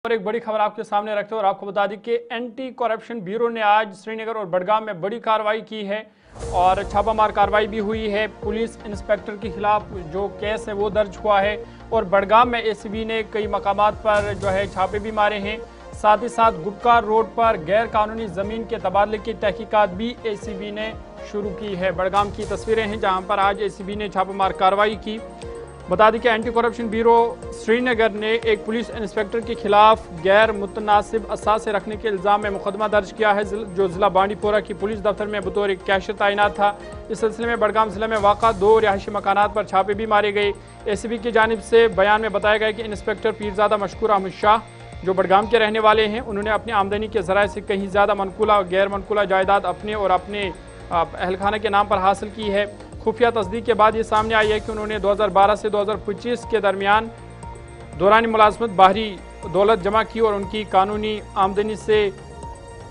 और एक बड़ी खबर आपके सामने रखते हैं और आपको बता दें कि एंटी करप्शन ब्यूरो ने आज श्रीनगर और बडगाम में बड़ी कार्रवाई की है और छापामार कार्रवाई भी हुई है। पुलिस इंस्पेक्टर के खिलाफ जो केस है वो दर्ज हुआ है और बडगाम में एसीबी ने कई मकामात पर जो है छापे भी मारे हैं। साथ ही साथ गुपकार रोड पर गैर कानूनी ज़मीन के तबादले की तहकीकात भी एसीबी ने शुरू की है। बडगाम की तस्वीरें हैं जहां पर आज एसीबी ने छापामार कार्रवाई की। बता दें कि एंटी करप्शन ब्यूरो श्रीनगर ने एक पुलिस इंस्पेक्टर के खिलाफ गैर मुतनासिब असासे रखने के इल्ज़ाम में मुकदमा दर्ज किया है, जो ज़िला बांडीपोरा की पुलिस दफ्तर में बतौर कैशियर तैनात था। इस सिलसिले में बडगाम ज़िले में वाक़ा 2 रिहायशी मकानात पर छापे भी मारे गए। एसीबी की जानिब से बयान में बताया गया कि इंस्पेक्टर पीरज़ादा मशकूर अहमद शाह जो बडगाम के रहने वाले हैं, उन्होंने अपनी आमदनी के ज़राए से कहीं ज़्यादा मनकूला और गैर मनकूला जायदाद अपने और अपने अहलखाना के नाम पर हासिल की है। खुफिया तस्दीक के बाद ये सामने आई है कि उन्होंने 2012 से 2025 के दरमियान दौरान मुलाजमत बाहरी दौलत जमा की और उनकी कानूनी आमदनी से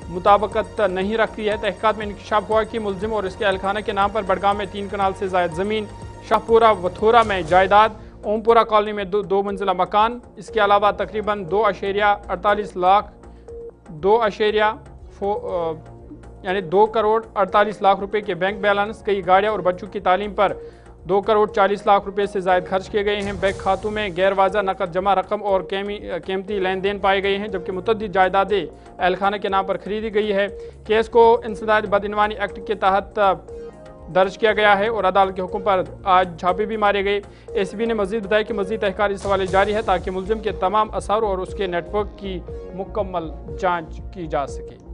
मुताबिकत नहीं रखती है। तहकीकात में इंकशाफ हुआ कि मुलजिम और इसके अहलखाना के नाम पर बडगाम में 3 कनाल से ज़ायद ज़मीन, शाहपुरा वथोरा में जायदाद, ओमपुरा कॉलोनी में 2 मंजिला मकान, इसके अलावा तकरीबन 2 करोड़ 48 लाख रुपए के बैंक बैलेंस, कई गाड़ियां और बच्चों की तालीम पर 2 करोड़ 40 लाख रुपए से ज़ायद खर्च किए गए हैं। बैंक खातों में गैर वाज़ा नकद जमा रकम और कीमती लेन देन पाए गए हैं, जबकि मुतअद्दिद जायदादें अहलखाना के नाम पर खरीदी गई है। केस को इंसदाद बदइनवानी एक्ट के तहत दर्ज किया गया है और अदालत के हुक्म पर आज छापे भी मारे गए। एसीबी ने मजीद बताया कि मजीद तहकीकात इस हवाले जारी है ताकि मुलजिम के तमाम असर और उसके नेटवर्क की मुकम्मल जाँच की जा सके।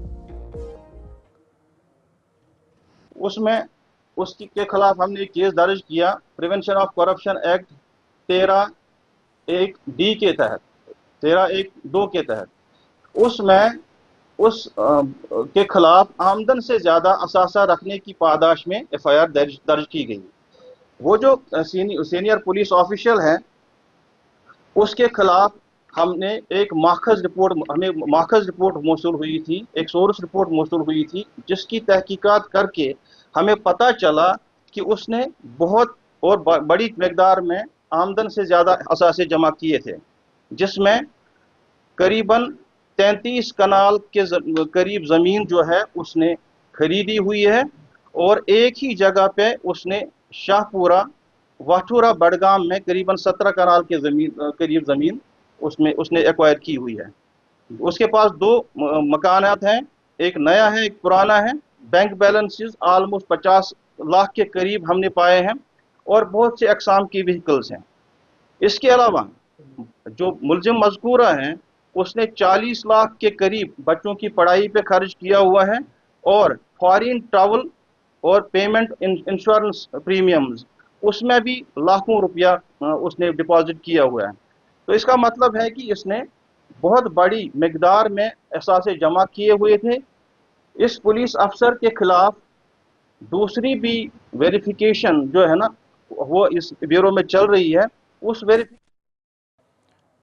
उसमें उसके खिलाफ हमने एक केस दर्ज किया prevention of corruption act 13(1)(d) के तहत, 13(1)(2) के तहत। उसमें उस के खिलाफ आमदन से ज़्यादा असासा रखने की पादाश में एफआईआर दर्ज की गई। वो जो सीनियर पुलिस ऑफिशियल है उसके खिलाफ हमें माखज़ रिपोर्ट मौसूल हुई थी, एक सोर्स रिपोर्ट मौसूल हुई थी, जिसकी तहकीकात करके हमें पता चला कि उसने बहुत और बड़ी मकदार में आमदन से ज़्यादा असासे जमा किए थे, जिसमें करीबन 33 कनाल के करीब ज़मीन जो है उसने खरीदी हुई है और एक ही जगह पे उसने शाहपुरा वथोरा बडगाम में करीबन 17 कनाल के करीब ज़मीन उसने एक्वायर की हुई है। उसके पास 2 मकानात हैं, एक नया है एक पुराना है। बैंक बैलेंसेस ऑलमोस्ट 50 लाख के करीब हमने पाए हैं और बहुत से अकसाम की व्हीकल्स हैं। इसके अलावा जो मुलजिम मज़कूरा हैं उसने 40 लाख के करीब बच्चों की पढ़ाई पे खर्च किया हुआ है और फॉरेन ट्रैवल और पेमेंट इंश्योरेंस प्रीमियम्स उसमें भी लाखों रुपया उसने डिपॉजिट किया हुआ है। तो इसका मतलब है कि इसने बहुत बड़ी मकदार में असासे जमा किए हुए थे। इस पुलिस अफसर के खिलाफ दूसरी भी वेरिफिकेशन जो है ना वो इस ब्यूरो में चल रही है। उस